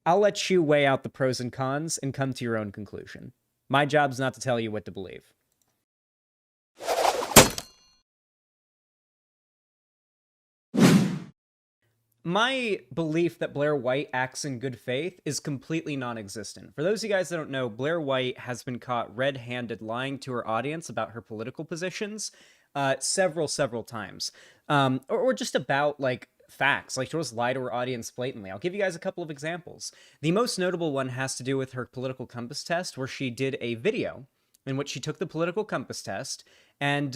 I'll let you weigh out the pros and cons and come to your own conclusion. My job's not to tell you what to believe. My belief that Blaire White acts in good faith is completely non-existent. For those of you guys that don't know, Blaire White has been caught red-handed lying to her audience about her political positions several times. Or just about, like, facts. Like, she'll just lie to her audience blatantly. I'll give you guys a couple of examples. The most notable one has to do with her political compass test, where she did a video in which she took the political compass test, and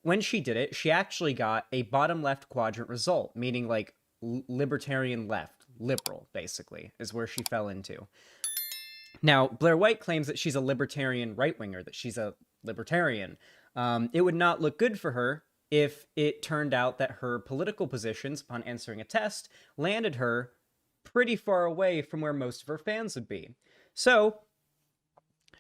when she did it, she actually got a bottom left quadrant result, meaning, like, libertarian left, liberal, basically, is where she fell into. Now, Blaire White claims that she's a libertarian right-winger, that she's a libertarian. It would not look good for her if it turned out that her political positions, upon answering a test, landed her pretty far away from where most of her fans would be. So,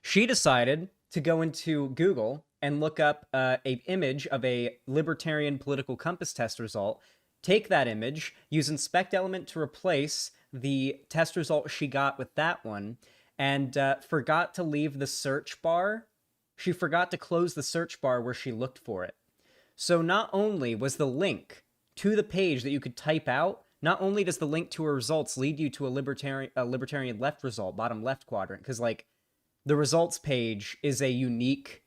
she decided to go into Google and look up an image of a libertarian political compass test result, take that image, use inspect element to replace the test result she got with that one, and forgot to leave the search bar. She forgot to close the search bar where she looked for it. So not only was the link to the page that you could type out, not only does the link to her results lead you to a libertarian left result, bottom left quadrant, because, like, the results page is a unique,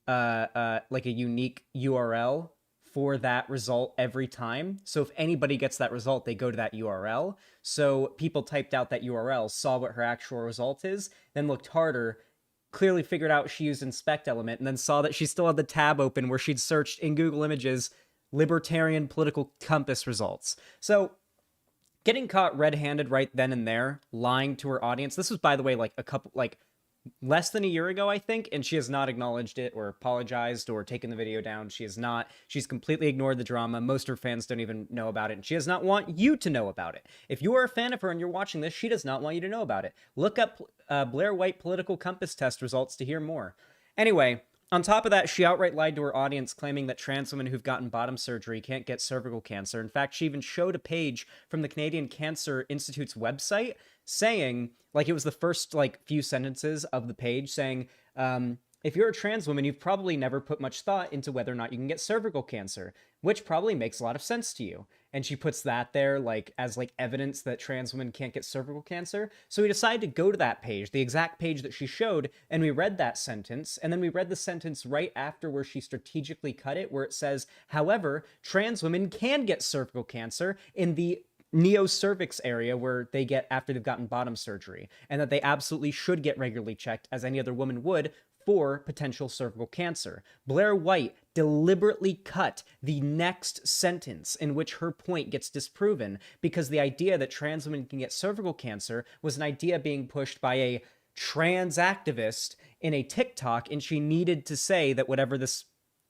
like a unique URL for that result every time. So if anybody gets that result, they go to that URL. So people typed out that URL, saw what her actual result is, then looked harder, clearly figured out she used inspect element, and then saw that she still had the tab open where she'd searched in Google Images libertarian political compass results. So getting caught red-handed right then and there, lying to her audience. This was, by the way, like less than a year ago, I think, and she has not acknowledged it or apologized or taken the video down. She has not. She's completely ignored the drama. Most of her fans don't even know about it, and she does not want you to know about it. If you are a fan of her and you're watching this, she does not want you to know about it. Look up Blaire White political compass test results to hear more. Anyway, on top of that, she outright lied to her audience, claiming that trans women who've gotten bottom surgery can't get cervical cancer. In fact, she even showed a page from the Canadian Cancer Institute's website saying, like, it was the first, like, few sentences of the page saying, if you're a trans woman, you've probably never put much thought into whether or not you can get cervical cancer, which probably makes a lot of sense to you. And she puts that there, like, as, like, evidence that trans women can't get cervical cancer. So we decided to go to that page, the exact page that she showed, and we read that sentence, and then we read the sentence right after where she strategically cut it, where it says, however, trans women can get cervical cancer in the neocervix area where they get after they've gotten bottom surgery, and that they absolutely should get regularly checked as any other woman would for potential cervical cancer. Blaire White deliberately cut the next sentence in which her point gets disproven, because the idea that trans women can get cervical cancer was an idea being pushed by a trans activist in a TikTok, and she needed to say that whatever this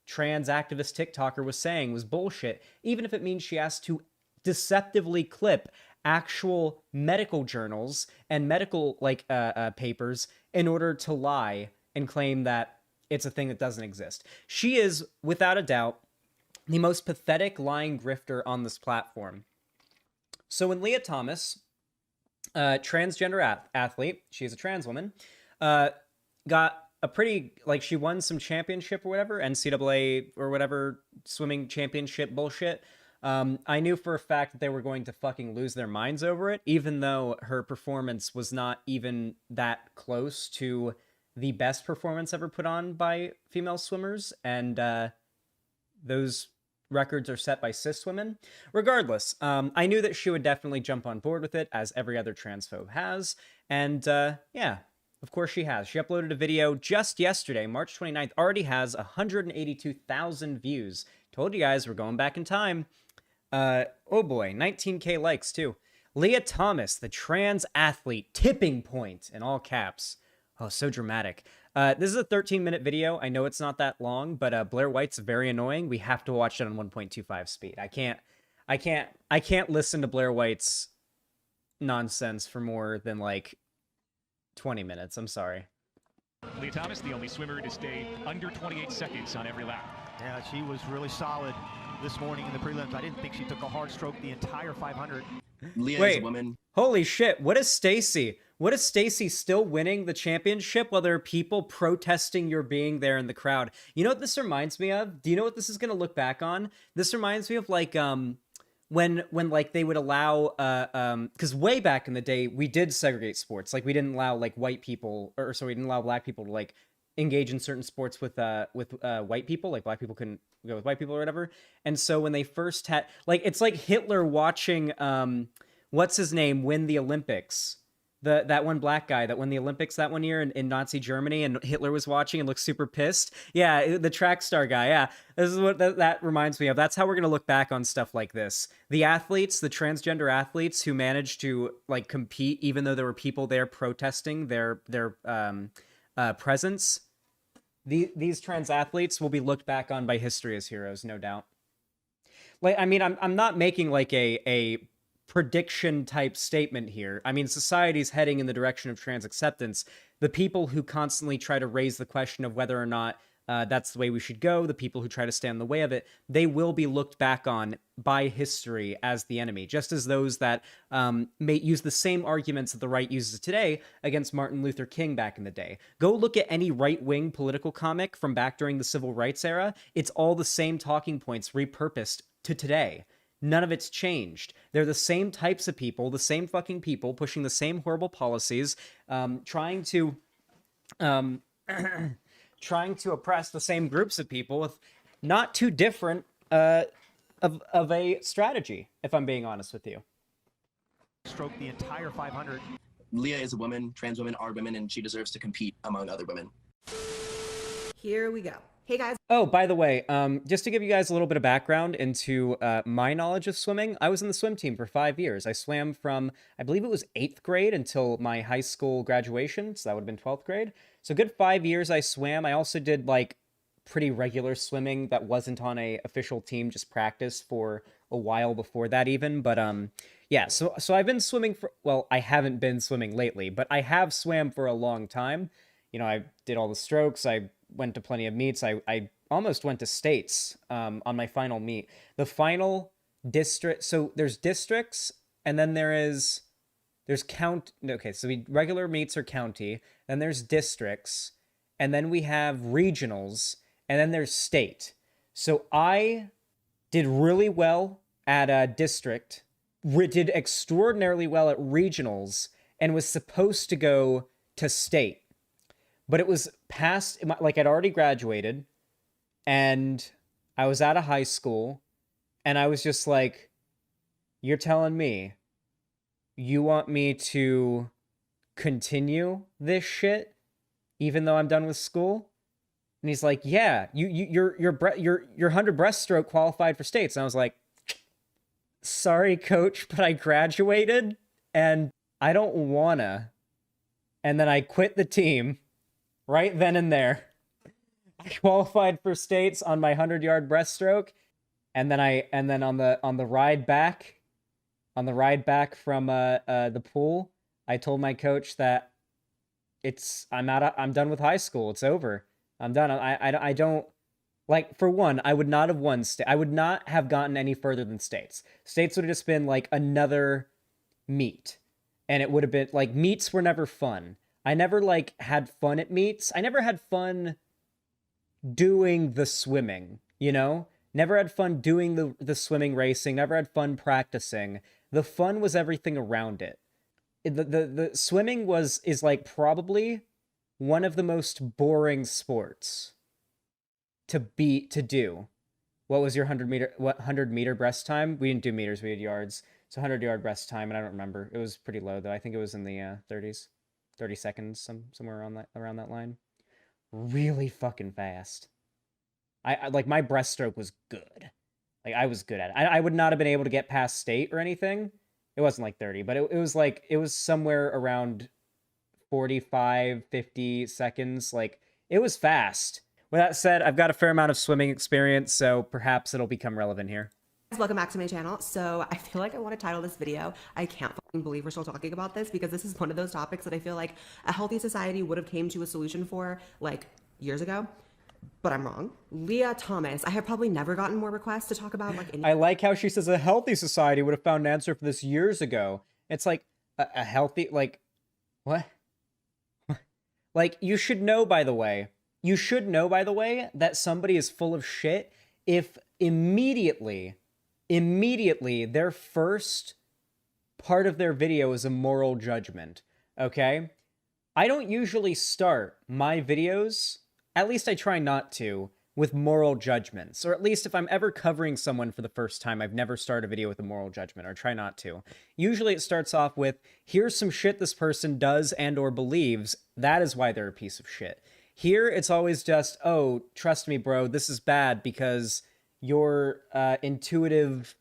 trans activist TikToker was saying was bullshit, even if it means she has to deceptively clip actual medical journals and medical, like, papers in order to lie and claim that it's a thing that doesn't exist. She is, without a doubt, the most pathetic lying grifter on this platform. So when Lia Thomas, transgender athlete, she is a trans woman, got a pretty, like, she won some championship or whatever, NCAA or whatever swimming championship bullshit, I knew for a fact that they were going to fucking lose their minds over it, even though her performance was not even that close to the best performance ever put on by female swimmers, and those records are set by cis women. Regardless, I knew that she would definitely jump on board with it, as every other transphobe has, and yeah, of course she has. She uploaded a video just yesterday, March 29th, already has 182,000 views. Told you guys, we're going back in time. Oh boy, 19K likes too. Lia Thomas, the trans athlete, tipping point, in all caps. Oh, so dramatic. This is a 13-minute video. I know it's not that long, but Blaire White's very annoying. We have to watch it on 1.25 speed. I can't listen to Blaire White's nonsense for more than, like, 20 minutes. I'm sorry. Lia Thomas, the only swimmer to stay under 28 seconds on every lap. Yeah, she was really solid. this morning in the prelims. I didn't think she took a hard stroke the entire 500. Lia is a woman. Holy shit. What is Stacy? What is Stacy still winning the championship while there are people protesting your being there in the crowd? You know what this reminds me of? Do you know what this is going to look back on? This reminds me of like when like they would allow because way back in the day we did segregate sports. Like we didn't allow like white people or so we didn't allow black people to like engage in certain sports with white people. Like black people couldn't go with white people or whatever. And so when they first had like it's like Hitler watching what's his name win the Olympics. That one black guy that won the Olympics that one year in Nazi Germany, and Hitler was watching and looked super pissed. Yeah, the track star guy. Yeah, this is what that reminds me of. That's how we're gonna look back on stuff like this. The athletes, the transgender athletes who managed to like compete, even though there were people there protesting their presence. These trans athletes will be looked back on by history as heroes, no doubt. Like, I mean, I'm not making like a prediction type statement here. I mean, society's heading in the direction of trans acceptance. The people who constantly try to raise the question of whether or not that's the way we should go, the people who try to stand in the way of it, they will be looked back on by history as the enemy, just as those that may use the same arguments that the right uses today against Martin Luther King back in the day. Go look at any right-wing political comic from back during the civil rights era. It's all the same talking points repurposed to today. None of it's changed. They're the same types of people, the same fucking people pushing the same horrible policies, trying to oppress the same groups of people with not too different of a strategy, if I'm being honest with you. Stroke the entire 500. Lia is a woman, trans women are women, and she deserves to compete among other women. Here we go. Hey guys. Oh, by the way, just to give you guys a little bit of background into my knowledge of swimming, I was in the swim team for 5 years. I swam from, I believe it was 8th grade until my high school graduation, so that would have been 12th grade. So a good 5 years I swam. I also did like pretty regular swimming that wasn't on a official team, just practice for a while before that even. But yeah, so I've been swimming for, well, I haven't been swimming lately, but I have swam for a long time. You know, I did all the strokes, I went to plenty of meets. I almost went to states on my final meet. The final district, so there's districts, and then there's okay, so regular meets are county, then there's districts, and then we have regionals, and then there's state. So I did really well at a district, did extraordinarily well at regionals, and was supposed to go to state. But it was past, like I'd already graduated, and I was out of high school, and I was just like, you're telling me you want me to continue this shit even though I'm done with school? And he's like, yeah, your 100 breaststroke qualified for states. And I was like, sorry, coach, but I graduated, and I don't wanna. And then I quit the team. Right then and there, I qualified for states on my 100-yard breaststroke, and then on the ride back from the pool, I told my coach that I'm done with high school. It's over. I'm done. I don't like, for one, I would not have won I would not have gotten any further than states. States would have just been like another meet, and it would have been like, meets were never fun. I never, like, had fun at meets. I never had fun doing the swimming, you know? Never had fun doing the swimming racing. Never had fun practicing. The fun was everything around it. The swimming is, like, probably one of the most boring sports to do. What was your 100 meter breast time? We didn't do meters, we did yards. So 100-yard breast time, and I don't remember. It was pretty low, though. I think it was in the 30s. 30 seconds, somewhere around that line. Really fucking fast. I like, my breaststroke was good. Like, I was good at it. I would not have been able to get past state or anything. It wasn't like 30, but it was like, it was somewhere around 45, 50 seconds. Like, it was fast. With that said, I've got a fair amount of swimming experience, so perhaps it'll become relevant here. Welcome back to my channel. So I feel like I want to title this video, I can't fucking believe we're still talking about this, because this is one of those topics that I feel like a healthy society would have came to a solution for like years ago. but I'm wrong. Lia Thomas. I have probably never gotten more requests to talk about like any. I like how she says a healthy society would have found an answer for this years ago. It's like a healthy, like, what? Like, you should know, by the way, that somebody is full of shit if immediately their first part of their video is a moral judgment, okay? I don't usually start my videos, at least I try not to, with moral judgments. Or at least if I'm ever covering someone for the first time, I've never started a video with a moral judgment, or try not to. Usually it starts off with, here's some shit this person does and or believes, that is why they're a piece of shit. Here, it's always just, oh, trust me, bro, this is bad because your intuitive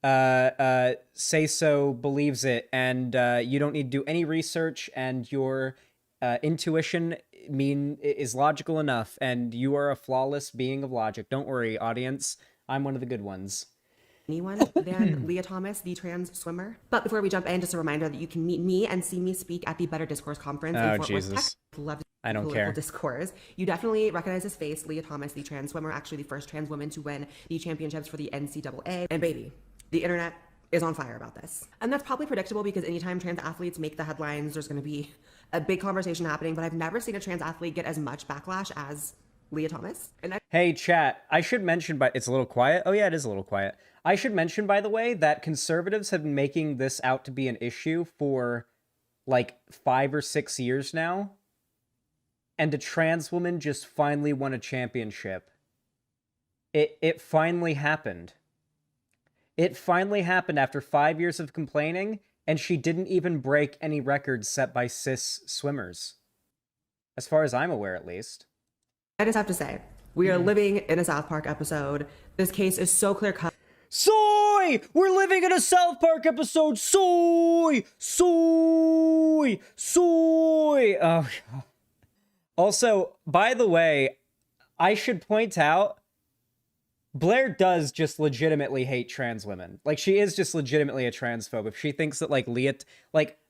say-so believes it, and you don't need to do any research, and your intuition is logical enough, and you are a flawless being of logic. Don't worry, audience. I'm one of the good ones. Anyone than Lia Thomas, the trans swimmer. But before we jump in, just a reminder that you can meet me and see me speak at the Better Discourse Conference in Fort Worth, Texas. Love I don't political care. Discourse. You definitely recognize his face, Lia Thomas, the trans swimmer, actually the first trans woman to win the championships for the NCAA. And baby, the internet is on fire about this. And that's probably predictable because anytime trans athletes make the headlines, there's going to be a big conversation happening, but I've never seen a trans athlete get as much backlash as Lia Thomas. And hey, chat, I should mention, but it's a little quiet. Oh yeah, it is a little quiet. I should mention, by the way, that conservatives have been making this out to be an issue for like 5 or 6 years now. And a trans woman just finally won a championship. It finally happened. It finally happened after 5 years of complaining, and she didn't even break any records set by cis swimmers. As far as I'm aware, at least. I just have to say, we are living in a South Park episode. This case is so clear-cut. Soy! We're living in a South Park episode! Soy! Soy! Soy! Oh, God. Also, by the way, I should point out, Blaire does just legitimately hate trans women. Like, she is just legitimately a transphobe. If she thinks that, like,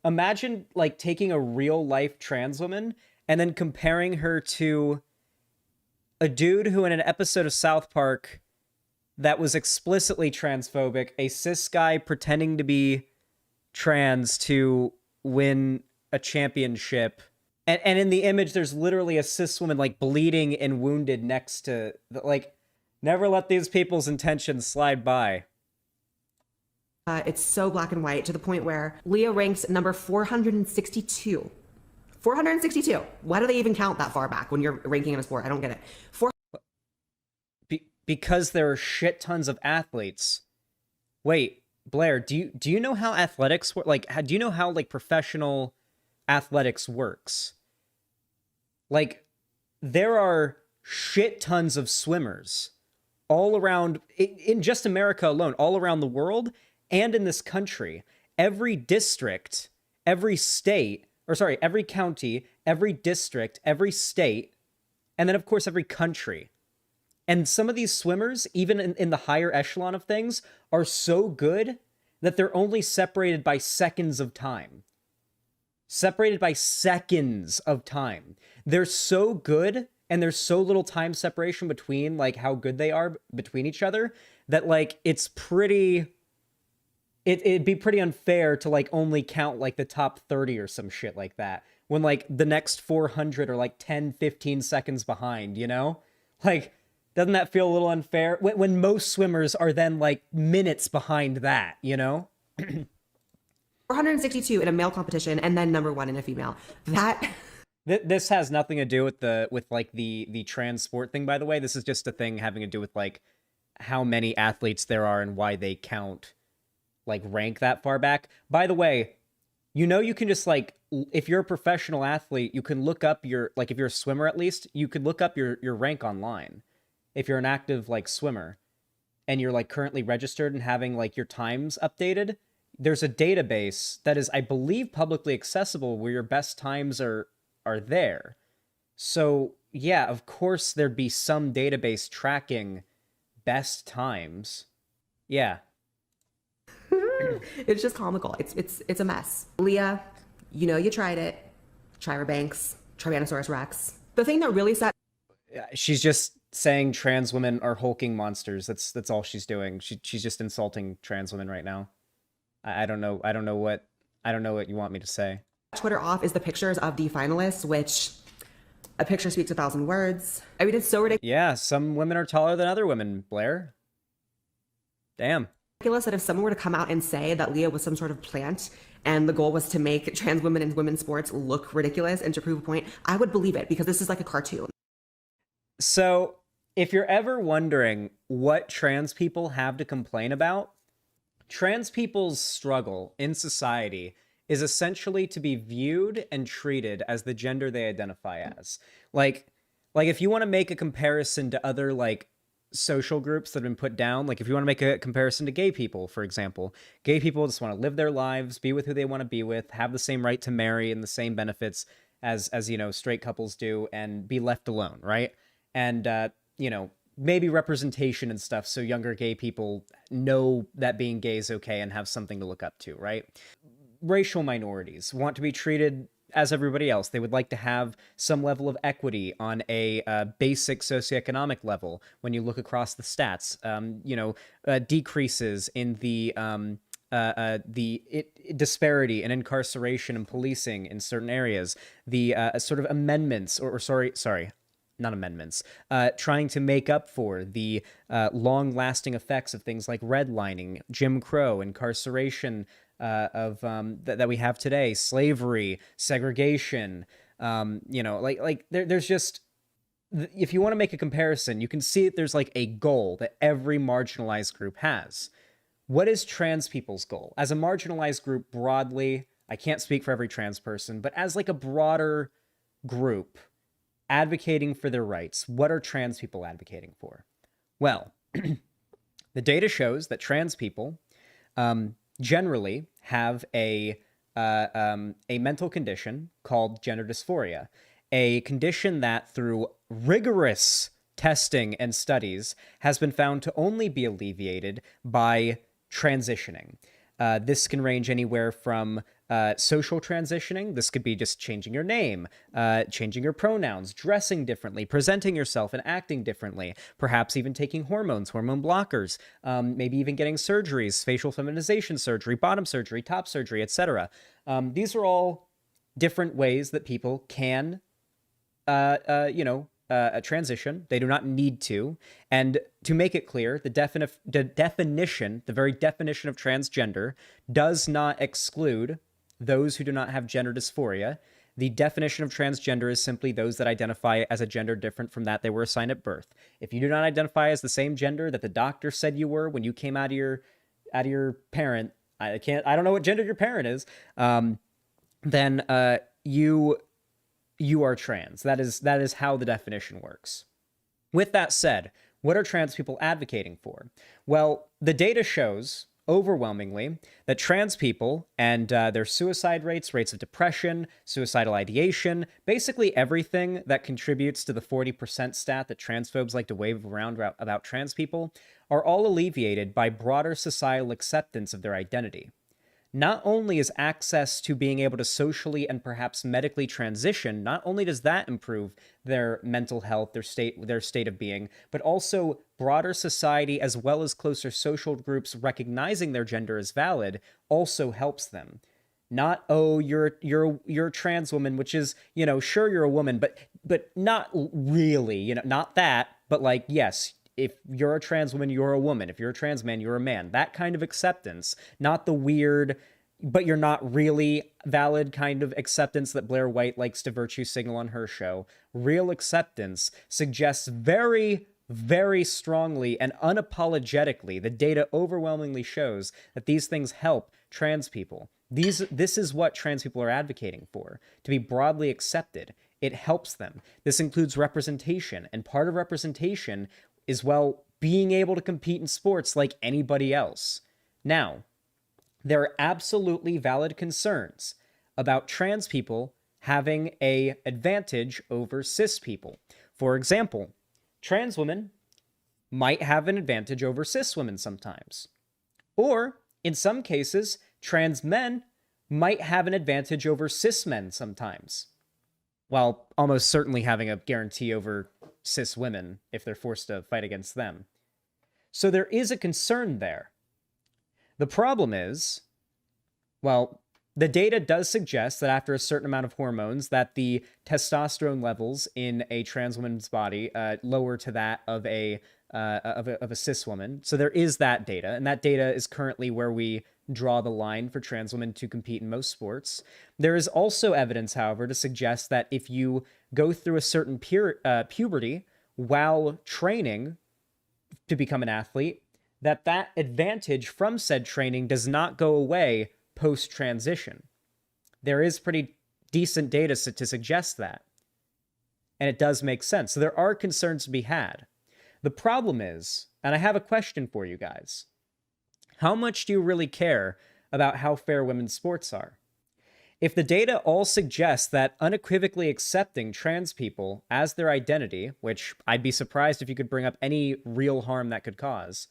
imagine, like, taking a real-life trans woman and then comparing her to a dude who in an episode of South Park that was explicitly transphobic, a cis guy pretending to be trans to win a championship. And in the image, there's literally a cis woman, like, bleeding and wounded next to, like, never let these people's intentions slide by. It's so black and white to the point where Lia ranks number 462. 462. Why do they even count that far back when you're ranking in a sport? I don't get it. Because there are shit tons of athletes. Wait, Blaire, do you know how athletics work? Like, do you know how, like, professional athletics works? Like, there are shit tons of swimmers all around, in just America alone, all around the world and in this country. Every district, every state, every county, every district, every state, and then, of course, every country. And some of these swimmers, even in the higher echelon of things, are so good that they're only separated by seconds of time. Separated by seconds of time. They're so good, and there's so little time separation between, like, how good they are between each other, that, like, it's pretty... It'd be pretty unfair to, like, only count, like, the top 30 or some shit like that, when, like, the next 400 are, like, 10, 15 seconds behind, you know? Like, doesn't that feel a little unfair? When most swimmers are then, like, minutes behind that, you know? 462 in a male competition, and then number 1 in a female. That... This has nothing to do with the trans sport thing, by the way. This is just a thing having to do with, like, how many athletes there are and why they count, like, rank that far back. By the way, you know, you can just, like, if you're a professional athlete, you can look up your, like, if you're a swimmer at least, you could look up your rank online. If you're an active, like, swimmer and you're, like, currently registered and having, like, your times updated, there's a database that is, I believe, publicly accessible where your best times are there. So, yeah, of course there'd be some database tracking best times. Yeah. It's just comical. It's a mess. Lia, you know you tried it. Tyra Banks, Tyrannosaurus Rex. The thing that really set... She's just saying trans women are hulking monsters. That's all she's doing. She's just insulting trans women right now. I don't know. I don't know what you want me to say. Twitter off is the pictures of the finalists, which a picture speaks 1,000 words. I mean, it's so ridiculous. Yeah, some women are taller than other women, Blaire. Damn. That if someone were to come out and say that Lia was some sort of plant and the goal was to make trans women in women's sports look ridiculous and to prove a point, I would believe it because this is like a cartoon. So, if you're ever wondering what trans people have to complain about, trans people's struggle in society is essentially to be viewed and treated as the gender they identify as. Like if you want to make a comparison to other like social groups that have been put down, like if you want to make a comparison to gay people, for example, gay people just want to live their lives, be with who they want to be with, have the same right to marry and the same benefits as you know, straight couples do, and be left alone, right? And you know, maybe representation and stuff so younger gay people know that being gay is okay and have something to look up to, right? Racial minorities want to be treated as everybody else. They would like to have some level of equity on a basic socioeconomic level. When you look across the stats, you know, decreases in the disparity in incarceration and policing in certain areas, the sort of amendments, or sorry, not amendments, trying to make up for the long-lasting effects of things like redlining, Jim Crow, incarceration that we have today, slavery, segregation. You know, there's just, if you want to make a comparison, you can see that there's like a goal that every marginalized group has. What is trans people's goal? As a marginalized group broadly, I can't speak for every trans person, but as like a broader group advocating for their rights, what are trans people advocating for? Well, the data shows that trans people generally have a mental condition called gender dysphoria, a condition that through rigorous testing and studies has been found to only be alleviated by transitioning. This can range anywhere from social transitioning. This could be just changing your name, changing your pronouns, dressing differently, presenting yourself and acting differently, perhaps even taking hormones, hormone blockers, maybe even getting surgeries, facial feminization surgery, bottom surgery, top surgery, etc. These are all different ways that people can, transition. They do not need to. And to make it clear, the definition, the very definition of transgender does not exclude those who do not have gender dysphoria. The definition of transgender is simply those that identify as a gender different from that they were assigned at birth. If you do not identify as the same gender that the doctor said you were when you came out of your parent, I don't know what gender your parent is, then you are trans. That is how the definition works. With that said, what are trans people advocating for? Well, the data shows overwhelmingly that trans people and their suicide rates of depression, suicidal ideation, basically everything that contributes to the 40% stat that transphobes like to wave around about trans people, are all alleviated by broader societal acceptance of their identity. Not only is access to being able to socially and perhaps medically transition, not only does that improve their mental health, their state of being, but also broader society as well as closer social groups recognizing their gender as valid also helps them. Not, oh, you're a trans woman, which is, you know, sure, you're a woman, but not really, you know, not that, but like, yes, if you're a trans woman, you're a woman. If you're a trans man, you're a man. That kind of acceptance, not the weird, but you're not really valid kind of acceptance that Blaire White likes to virtue signal on her show. Real acceptance suggests very, very strongly and unapologetically, the data overwhelmingly shows that these things help trans people. This is what trans people are advocating for, to be broadly accepted. It helps them. This includes representation, and part of representation is, well, being able to compete in sports like anybody else. Now, there are absolutely valid concerns about trans people having an advantage over cis people. For example, trans women might have an advantage over cis women sometimes. Or, in some cases, trans men might have an advantage over cis men sometimes, while almost certainly having a guarantee over cis women if they're forced to fight against them. So there is a concern there. The problem is, well, the data does suggest that after a certain amount of hormones, that the testosterone levels in a trans woman's body lower to that of a cis woman. So there is that data, and that data is currently where we draw the line for trans women to compete in most sports. There is also evidence, however, to suggest that if you go through a certain puberty while training to become an athlete, that advantage from said training does not go away post-transition. There is pretty decent data to suggest that. And it does make sense. So there are concerns to be had. The problem is, and I have a question for you guys, how much do you really care about how fair women's sports are? If the data all suggests that unequivocally accepting trans people as their identity, which I'd be surprised if you could bring up any real harm that could cause,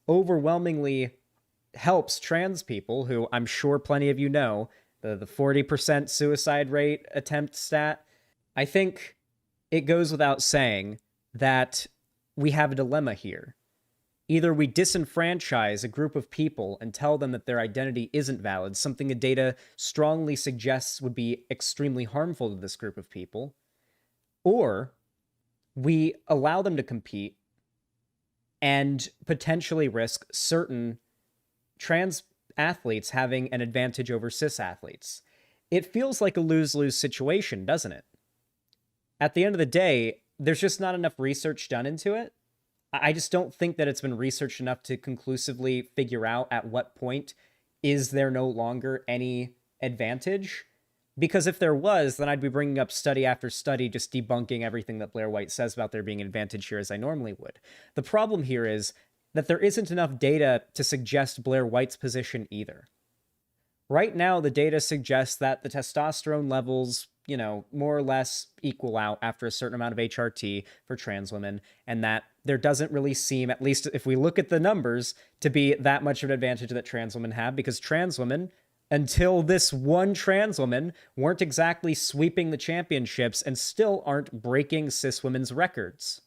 overwhelmingly helps trans people, who I'm sure plenty of you know, the 40% suicide rate attempt stat, I think it goes without saying that we have a dilemma here. Either we disenfranchise a group of people and tell them that their identity isn't valid, something the data strongly suggests would be extremely harmful to this group of people, or we allow them to compete and potentially risk certain trans athletes having an advantage over cis athletes. It feels like a lose-lose situation, doesn't it? At the end of the day, there's just not enough research done into it. I just don't think that it's been researched enough to conclusively figure out at what point is there no longer any advantage. Because if there was, then I'd be bringing up study after study, just debunking everything that Blaire White says about there being an advantage here, as I normally would. The problem here is that there isn't enough data to suggest Blaire White's position either. Right now, the data suggests that the testosterone levels, you know, more or less equal out after a certain amount of HRT for trans women, and that there doesn't really seem, at least if we look at the numbers, to be that much of an advantage that trans women have, because trans women, until this one trans woman, weren't exactly sweeping the championships and still aren't breaking cis women's records.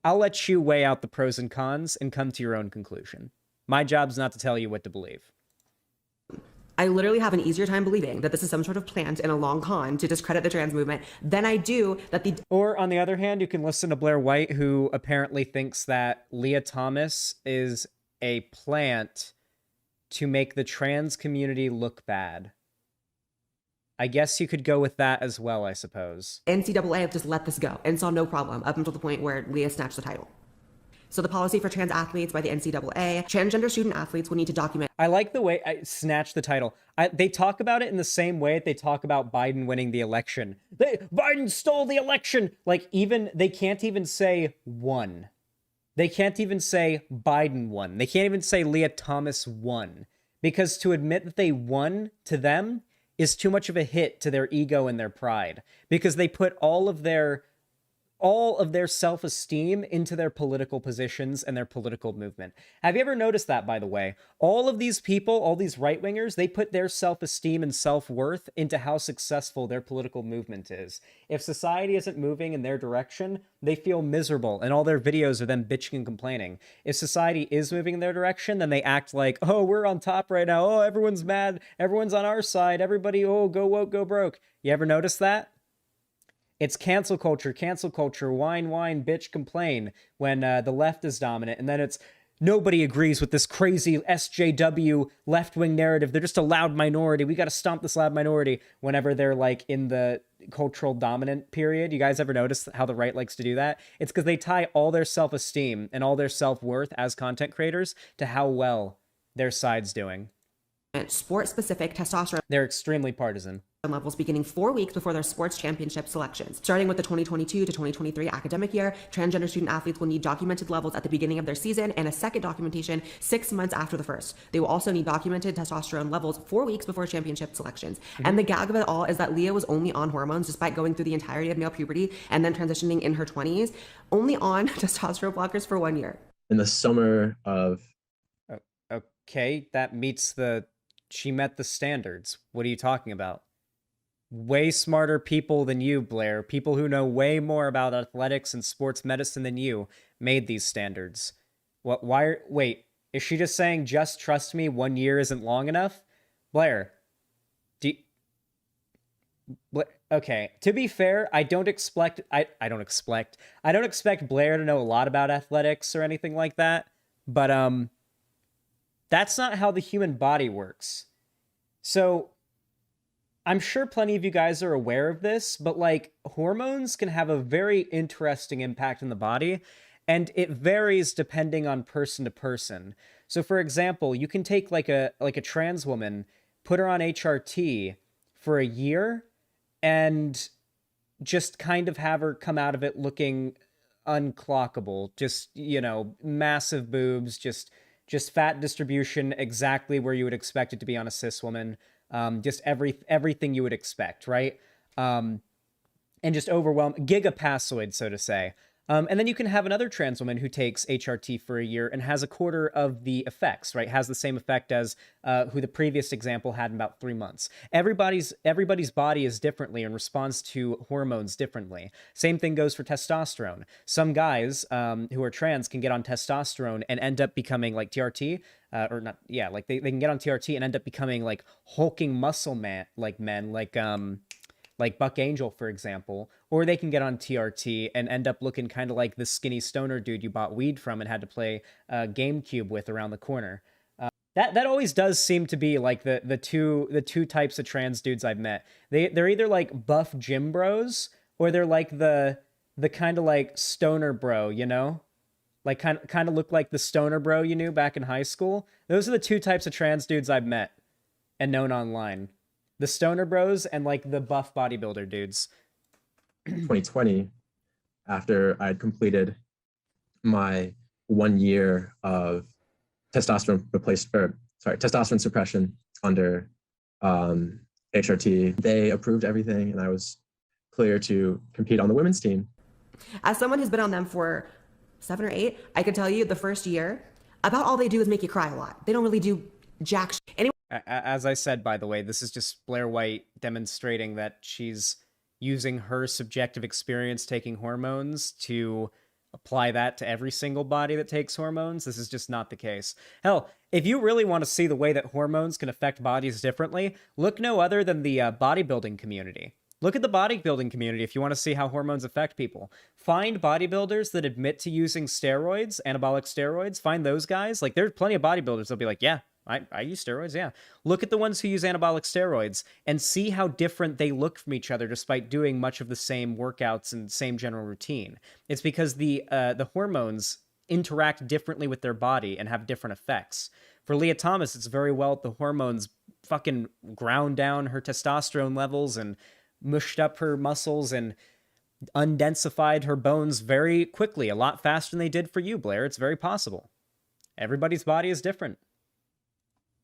I'll let you weigh out the pros and cons and come to your own conclusion. My job's not to tell you what to believe. I literally have an easier time believing that this is some sort of plant and a long con to discredit the trans movement than I do that the... Or, on the other hand, you can listen to Blaire White, who apparently thinks that Lia Thomas is a plant to make the trans community look bad. I guess you could go with that as well, I suppose. NCAA have just let this go and saw no problem up until the point where Lia snatched the title. So the policy for trans athletes by the NCAA, transgender student athletes will need to document... I like the way I snatched the title. They talk about it in the same way that they talk about Biden winning the election. Biden stole the election! Like, they can't even say won. They can't even say Biden won. They can't even say Lia Thomas won. Because to admit that they won to them is too much of a hit to their ego and their pride. Because they put all of their self-esteem into their political positions and their political movement. Have you ever noticed that, by the way? All of these people, all these right-wingers, they put their self-esteem and self-worth into how successful their political movement is. If society isn't moving in their direction, they feel miserable, and all their videos are them bitching and complaining. If society is moving in their direction, then they act like, oh, we're on top right now, oh, everyone's mad, everyone's on our side, everybody, oh, go woke, go broke. You ever notice that? It's cancel culture, whine, bitch, complain when the left is dominant. And then it's nobody agrees with this crazy SJW left-wing narrative. They're just a loud minority. We got to stomp this loud minority whenever they're like in the cultural dominant period. You guys ever notice how the right likes to do that? It's because they tie all their self-esteem and all their self-worth as content creators to how well their side's doing. Sport-specific testosterone... They're extremely partisan. ...levels beginning 4 weeks before their sports championship selections. Starting with the 2022 to 2023 academic year, transgender student athletes will need documented levels at the beginning of their season and a second documentation 6 months after the first. They will also need documented testosterone levels 4 weeks before championship selections. And the gag of it all is that Lia was only on hormones despite going through the entirety of male puberty and then transitioning in her 20s, only on testosterone blockers for 1 year. In the summer of... Okay, that meets the... She met the standards. What are you talking about? way smarter people than you, Blaire, people who know way more about athletics and sports medicine than you, made these standards. What? Why? Wait, is she just saying just trust me? 1 year isn't long enough, Blaire? Do. Okay, to be fair, I don't expect Blaire to know a lot about athletics or anything like that, but that's not how the human body works. So I'm sure plenty of you guys are aware of this, but like hormones can have a very interesting impact on the body, and it varies depending on person to person. So for example, you can take like a trans woman, put her on HRT for a year, and just kind of have her come out of it looking unclockable. Just, you know, massive boobs, just fat distribution exactly where you would expect it to be on a cis woman. Just everything you would expect, right? And just gigapassoid, so to say. And then you can have another trans woman who takes HRT for a year and has a quarter of the effects, right? Has the same effect as who the previous example had in about 3 months. Everybody's body is differently and responds to hormones differently. Same thing goes for testosterone. Some guys who are trans can get on testosterone and end up becoming like TRT, or not, yeah, like they can get on TRT and end up becoming like hulking muscle men, like Buck Angel, for example, or they can get on TRT and end up looking kind of like the skinny stoner dude you bought weed from and had to play GameCube with around the corner. That always does seem to be like the two types of trans dudes I've met. They're either like buff gym bros, or they're like the kind of like stoner bro, you know? Like kind of look like the stoner bro you knew back in high school. Those are the two types of trans dudes I've met and known online. The stoner bros and like the buff bodybuilder dudes. 2020, after I had completed my 1 year of testosterone suppression under HRT, they approved everything and I was clear to compete on the women's team. As someone who's been on them for 7 or 8, I can tell you the first year, about all they do is make you cry a lot. They don't really do jack shit. Anyway, as I said, by the way, this is just Blaire White demonstrating that she's using her subjective experience taking hormones to apply that to every single body that takes hormones. This is just not the case. Hell, if you really want to see the way that hormones can affect bodies differently, look no other than the bodybuilding community. Look at the bodybuilding community if you want to see how hormones affect people. Find bodybuilders that admit to using steroids, anabolic steroids. Find those guys. Like, there's plenty of bodybuilders that'll be like, yeah, I use steroids, yeah. Look at the ones who use anabolic steroids and see how different they look from each other despite doing much of the same workouts and same general routine. It's because the hormones interact differently with their body and have different effects. For Lia Thomas, it's very well the hormones fucking ground down her testosterone levels and mushed up her muscles and undensified her bones very quickly, a lot faster than they did for you, Blaire. It's very possible. Everybody's body is different.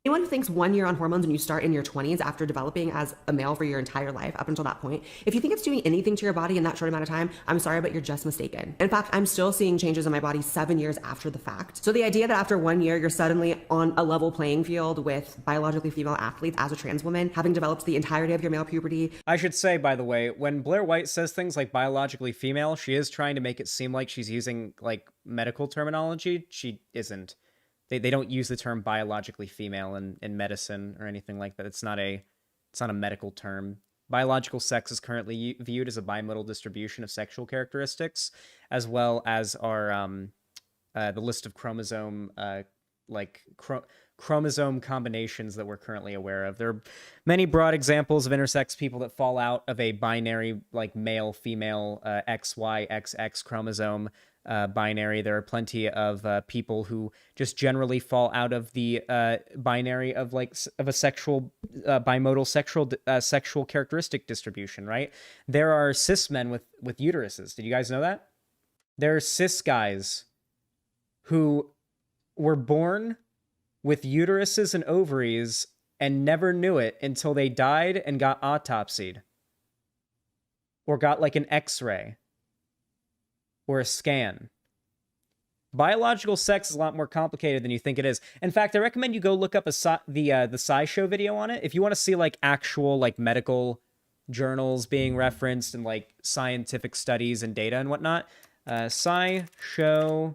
anyone who thinks 1 year on hormones when you start in your 20s after developing as a male for your entire life up until that point, if you think it's doing anything to your body in that short amount of time, I'm sorry, but you're just mistaken. In fact, I'm still seeing changes in my body 7 years after the fact. So the idea that after 1 year, you're suddenly on a level playing field with biologically female athletes as a trans woman, having developed the entirety of your male puberty. I should say, by the way, when Blaire White says things like biologically female, she is trying to make it seem like she's using like medical terminology. She isn't. They don't use the term biologically female in medicine or anything like that. It's not a medical term. Biological sex is currently viewed as a bimodal distribution of sexual characteristics, as well as our the list of chromosome chromosome combinations that we're currently aware of. There are many broad examples of intersex people that fall out of a binary like male female XY XX chromosome binary. There are plenty of people who just generally fall out of the binary of a sexual bimodal sexual characteristic distribution, right? There are cis men with uteruses. Did you guys know that? There are cis guys who were born with uteruses and ovaries and never knew it until they died and got autopsied or got like an X-ray or a scan. Biological sex is a lot more complicated than you think it is. In fact, I recommend you go look up the SciShow video on it if you want to see like actual like medical journals being referenced and like scientific studies and data and whatnot. SciShow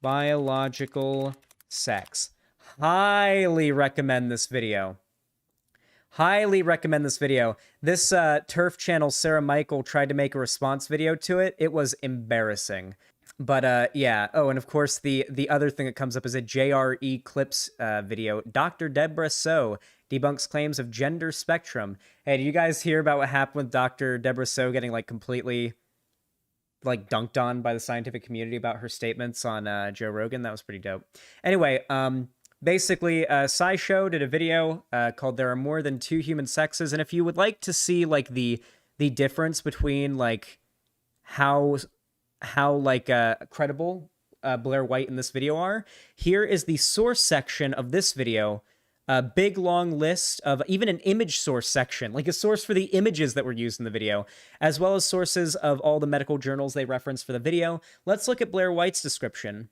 biological sex. Highly recommend this video. Highly recommend this video. This turf channel, Sarah Michael, tried to make a response video to it. It was embarrassing. But yeah. Oh, and of course, the other thing that comes up is a JRE Clips video. Dr. Deborah So debunks claims of gender spectrum. Hey, did you guys hear about what happened with Dr. Deborah So getting like completely like dunked on by the scientific community about her statements on Joe Rogan? That was pretty dope. Anyway, basically, SciShow did a video called "There Are More Than Two Human Sexes," and if you would like to see like the difference between like how like credible Blaire White in this video are, here is the source section of this video. A big long list of even an image source section, like a source for the images that were used in the video, as well as sources of all the medical journals they referenced for the video. Let's look at Blaire White's description.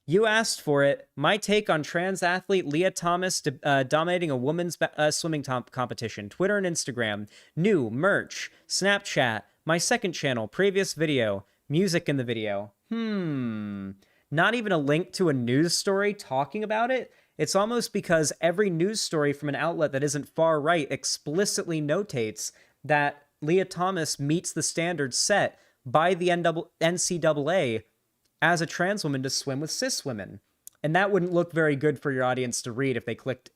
You asked for it. My take on trans athlete Lia Thomas dominating a women's swimming competition. Twitter and Instagram. New merch. Snapchat. My second channel. Previous video. Music in the video. Not even a link to a news story talking about it? It's almost because every news story from an outlet that isn't far right explicitly notates that Lia Thomas meets the standards set by the NCAA as a trans woman to swim with cis women. And that wouldn't look very good for your audience to read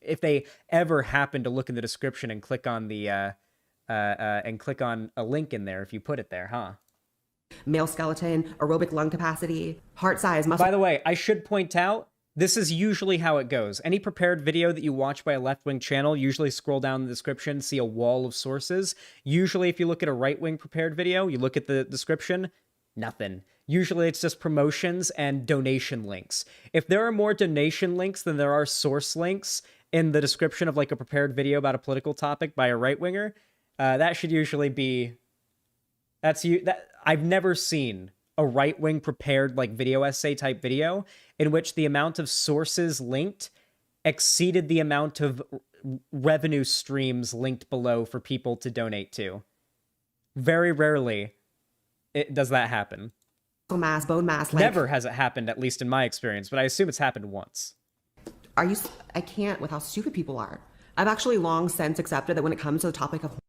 if they ever happened to look in the description and click on the click on a link in there if you put it there, huh? Male skeleton, aerobic lung capacity, heart size, muscle. By the way, I should point out, this is usually how it goes. Any prepared video that you watch by a left-wing channel, usually scroll down the description, see a wall of sources. Usually if you look at a right-wing prepared video, you look at the description, nothing. Usually it's just promotions and donation links. If there are more donation links than there are source links in the description of like a prepared video about a political topic by a right-winger, that should usually be... I've never seen a right-wing prepared like video essay type video in which the amount of sources linked exceeded the amount of revenue streams linked below for people to donate to. Very rarely does that happen. Mass, bone mass. Never has it happened, at least in my experience, but I assume it's happened once. I can't with how stupid people are. I've actually long since accepted that when it comes to the topic of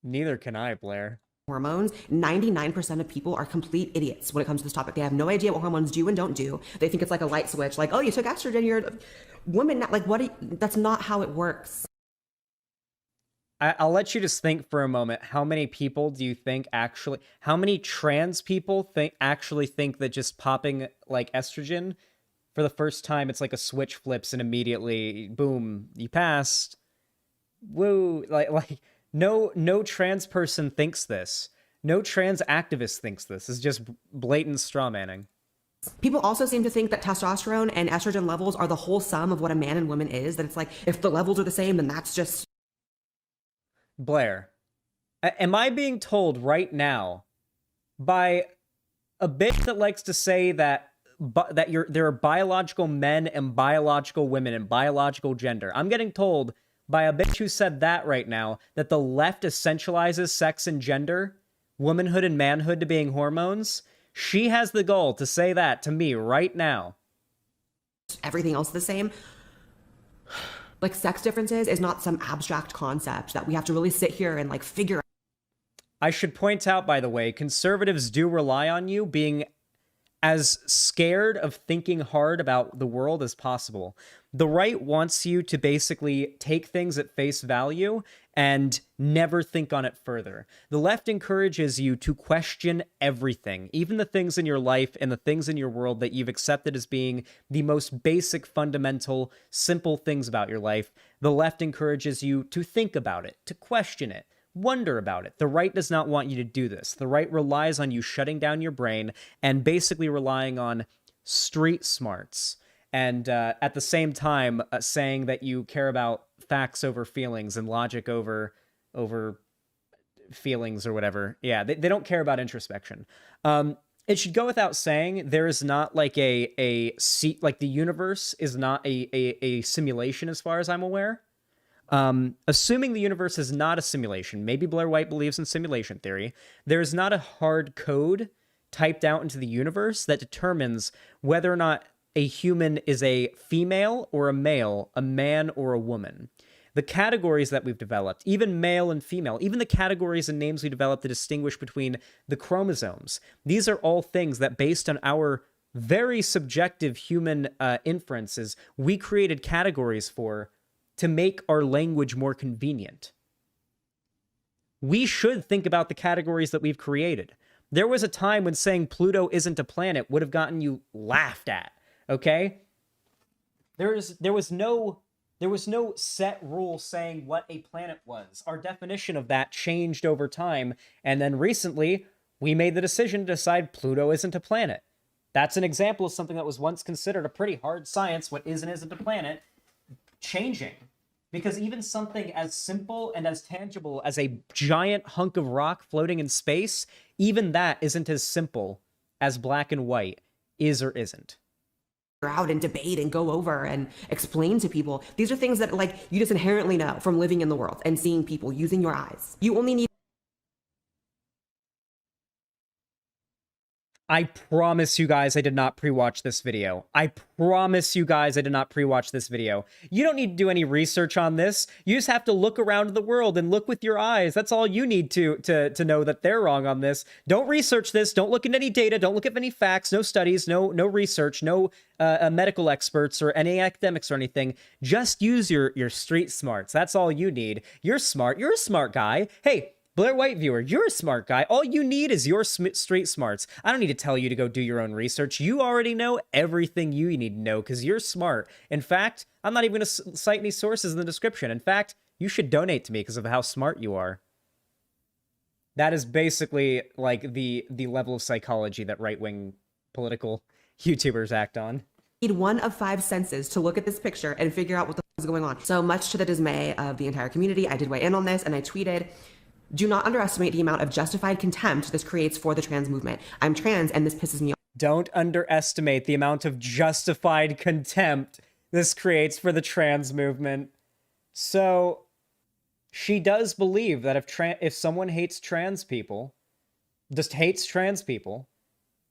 Neither can I, Blaire. hormones, 99% of people are complete idiots when it comes to this topic. They have no idea what hormones do and don't do. They think it's like a light switch, like, oh, you took estrogen, you're a woman now. Like, that's not how it works. I'll let you just think for a moment. How many people do you think actually, how many trans people actually think that just popping like estrogen for the first time, it's like a switch flips and immediately, boom, you passed. Woo, like no trans person thinks this. No trans activist thinks this. It's just blatant straw manning. People also seem to think that testosterone and estrogen levels are the whole sum of what a man and woman is, that it's like, if the levels are the same, then that's just... Blaire, am I being told right now by a bitch that likes to say that there are biological men and biological women and biological gender? I'm getting told by a bitch who said that right now that the left essentializes sex and gender, womanhood and manhood to being hormones. She has the goal to say that to me right now. Everything else is the same. Like, sex differences is not some abstract concept that we have to really sit here and like figure out. I should point out, by the way, conservatives do rely on you being as scared of thinking hard about the world as possible. The right wants you to basically take things at face value and never think on it further. The left encourages you to question everything, even the things in your life and the things in your world that you've accepted as being the most basic, fundamental, simple things about your life. The left encourages you to think about it, to question it, wonder about it. The right does not want you to do this. The right relies on you shutting down your brain and basically relying on street smarts. And at the same time, saying that you care about facts over feelings and logic over feelings or whatever. Yeah, they don't care about introspection. It should go without saying, there is not like like the universe is not a simulation as far as I'm aware. Assuming the universe is not a simulation, maybe Blaire White believes in simulation theory, there is not a hard code typed out into the universe that determines whether or not a human is a female or a male, a man or a woman. The categories that we've developed, even male and female, even the categories and names we developed to distinguish between the chromosomes, these are all things that, based on our very subjective human inferences, we created categories for to make our language more convenient. We should think about the categories that we've created. There was a time when saying Pluto isn't a planet would have gotten you laughed at, okay? There was no set rule saying what a planet was. Our definition of that changed over time, and then recently we made the decision to decide Pluto isn't a planet. That's an example of something that was once considered a pretty hard science, what is and isn't a planet, changing. Because even something as simple and as tangible as a giant hunk of rock floating in space, even that isn't as simple as black and white is or isn't. Out and debate and go over and explain to people. These are things that like you just inherently know from living in the world and seeing people using your eyes. You only need. I promise you guys I did not pre-watch this video. I promise you guys I did not pre-watch this video. You don't need to do any research on this. You just have to look around the world and look with your eyes. That's all you need to know that they're wrong on this. Don't research this. Don't look at any data. Don't look at any facts. No studies. No research. No medical experts or any academics or anything. Just use your street smarts. That's all you need. You're smart. You're a smart guy. Hey, Blaire White viewer, you're a smart guy. All you need is your street smarts. I don't need to tell you to go do your own research. You already know everything you need to know because you're smart. In fact, I'm not even going to cite any sources in the description. In fact, you should donate to me because of how smart you are. That is basically like the level of psychology that right-wing political YouTubers act on. Need one of 5 senses to look at this picture and figure out what the is going on. So much to the dismay of the entire community, I did weigh in on this and I tweeted, "Do not underestimate the amount of justified contempt this creates for the trans movement. I'm trans and this pisses me off." Don't underestimate the amount of justified contempt this creates for the trans movement. So she does believe that if someone hates trans people, just hates trans people,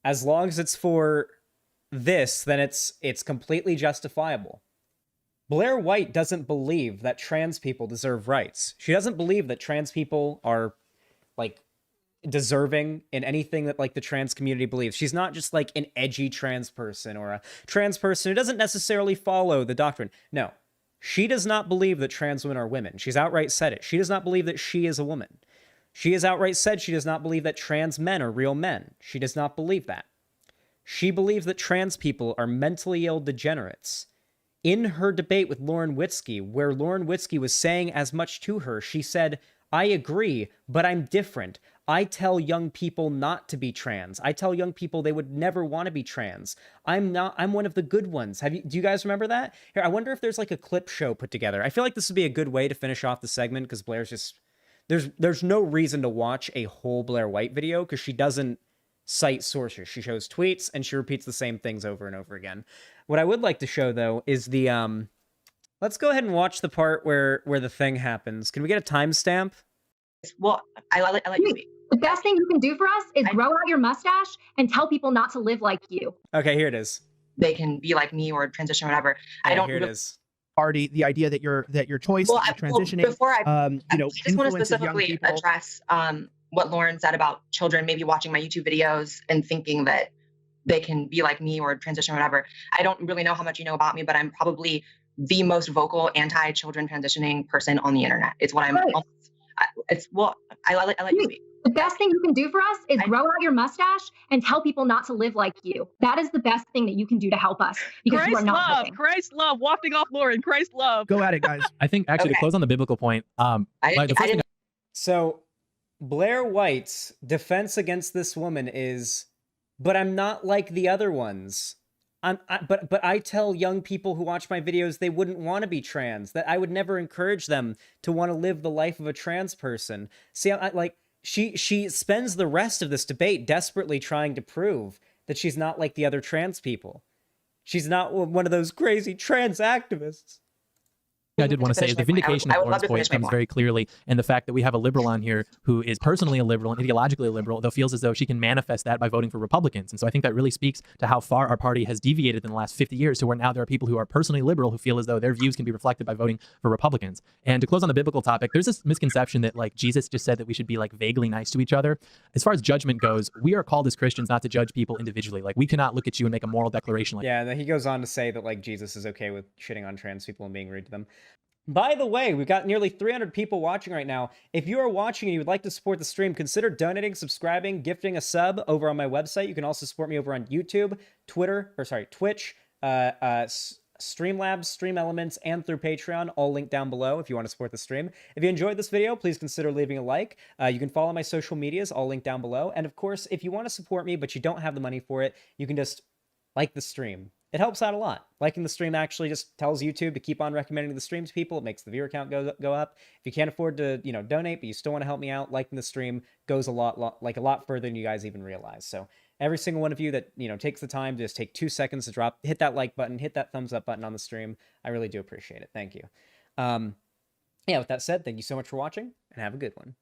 as long as it's for this, then it's completely justifiable. Blaire White doesn't believe that trans people deserve rights. She doesn't believe that trans people are, like, deserving in anything that, like, the trans community believes. She's not just, like, an edgy trans person or a trans person who doesn't necessarily follow the doctrine. No. She does not believe that trans women are women. She's outright said it. She does not believe that she is a woman. She has outright said she does not believe that trans men are real men. She does not believe that. She believes that trans people are mentally ill degenerates. In her debate with Lauren Witzke, where Lauren Witzke was saying as much to her, she said, "I agree, but I'm different. I tell young people not to be trans. I tell young people they would never want to be trans. I'm one of the good ones." Do you guys remember that? Here, I wonder if there's like a clip show put together. I feel like this would be a good way to finish off the segment because Blaire's just, there's no reason to watch a whole Blaire White video because she doesn't cite sources. She shows tweets and she repeats the same things over and over again. What I would like to show though is the let's go ahead and watch the part where the thing happens. Can we get a timestamp? Well, I let you speak. The best thing you can do for us is grow out your mustache and tell people not to live like you. Okay, here it is. They can be like me or transition or whatever. Yeah, I don't. Here it is. Party, the idea that your choice, transitioning. Before I just want to influences young specifically people. address what Lauren said about children maybe watching my YouTube videos and thinking that they can be like me or transition or whatever. I don't really know how much you know about me, but I'm probably the most vocal anti-children transitioning person on the internet. It's what I'm. Right. I let you speak. The best thing you can do for us is grow out your mustache and tell people not to live like you. That is the best thing that you can do to help us because you are not helping. Christ love, wafting off Lauren, Christ love. Go at it, guys. I think actually to close on the biblical point, So Blaire White's defense against this woman is, but I'm not like the other ones. But I tell young people who watch my videos they wouldn't want to be trans, that I would never encourage them to want to live the life of a trans person. See, she spends the rest of this debate desperately trying to prove that she's not like the other trans people. She's not one of those crazy trans activists. I did want to say is the vindication of Lauren's point comes very clearly, and the fact that we have a liberal on here who is personally a liberal and ideologically a liberal, though feels as though she can manifest that by voting for Republicans. And so I think that really speaks to how far our party has deviated in the last 50 years to where now there are people who are personally liberal who feel as though their views can be reflected by voting for Republicans. And to close on the biblical topic, there's this misconception that like Jesus just said that we should be like vaguely nice to each other. As far as judgment goes, we are called as Christians not to judge people individually. Like we cannot look at you and make a moral declaration like yeah, and then he goes on to say that like Jesus is okay with shitting on trans people and being rude to them. By the way, we've got nearly 300 people watching right now. If you are watching and you would like to support the stream, consider donating, subscribing, gifting a sub over on my website. You can also support me over on YouTube, Twitch, Streamlabs, Stream Elements, and through Patreon, all linked down below if you want to support the stream. If you enjoyed this video, please consider leaving a like. You can follow my social medias, all linked down below. And of course, if you want to support me but you don't have the money for it, you can just like the stream. It helps out a lot. Liking the stream actually just tells YouTube to keep on recommending the stream to people. It makes the viewer count go up. If you can't afford to, donate, but you still want to help me out, liking the stream goes a lot further than you guys even realize. So every single one of you that, takes the time to just take 2 seconds to hit that like button, hit that thumbs up button on the stream, I really do appreciate it. Thank you. Yeah, with that said, thank you so much for watching and have a good one.